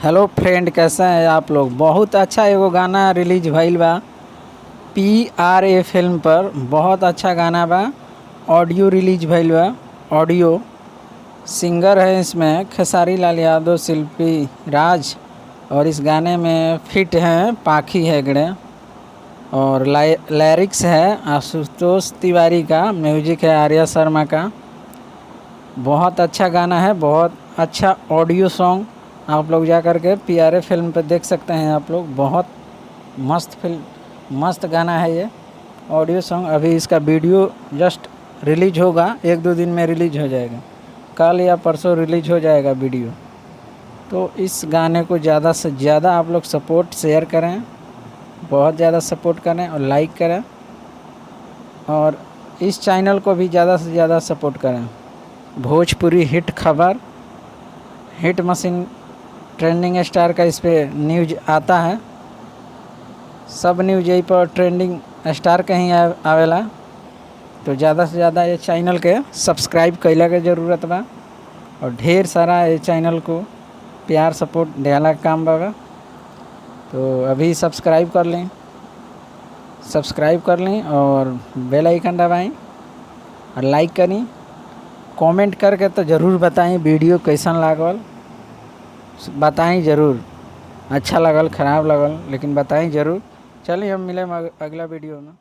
Hello friend, कैसे हैं आप लोग। बहुत अच्छा एगो गाना रिलीज भइल बा PRA फिल्म पर। बहुत अच्छा गाना बा। ऑडियो रिलीज भइल बा। ऑडियो सिंगर है इसमें खेसारी लाल यादव, शिल्पी राज, और इस गाने में फिट हैं पाखी हेगड़े, और लिरिक्स है आशुतोष तिवारी का, म्यूजिक है आर्या शर्मा का। बहुत अच्छा गाना है, बहुत अच्छा ऑडियो सॉन्ग। आप लोग जा कर के PRA फिल्म पर देख सकते हैं आप लोग। बहुत मस्त फिल्म, मस्त गाना है ये ऑडियो सॉन्ग। अभी इसका वीडियो जस्ट रिलीज होगा, 1-2 दिन में रिलीज हो जाएगा। कल या परसों रिलीज हो जाएगा वीडियो। तो इस गाने को ज़्यादा से ज़्यादा आप लोग सपोर्ट शेयर करें, बहुत ज़्यादा सपोर्ट करें और लाइक करें, और इस चैनल को भी ज़्यादा से ज़्यादा सपोर्ट करें। भोजपुरी हिट खबर, हिट मशीन ट्रेंडिंग स्टार का इस पर न्यूज आता है। सब न्यूज यही पर ट्रेंडिंग स्टार कहीं आवेला। तो ज़्यादा से ज़्यादा ये चैनल के सब्सक्राइब कैला के ज़रूरत बा, और ढेर सारा ये चैनल को प्यार सपोर्ट देला का काम बा। तो अभी सब्सक्राइब कर लें और बेल आइकन दबाएं और लाइक करें। कमेंट करके तो ज़रूर बताएं वीडियो कैसन लागल। बताएं ज़रूर, अच्छा लगल खराब लगल, लेकिन बताएं ज़रूर। चलिए हम मिले अगला वीडियो में।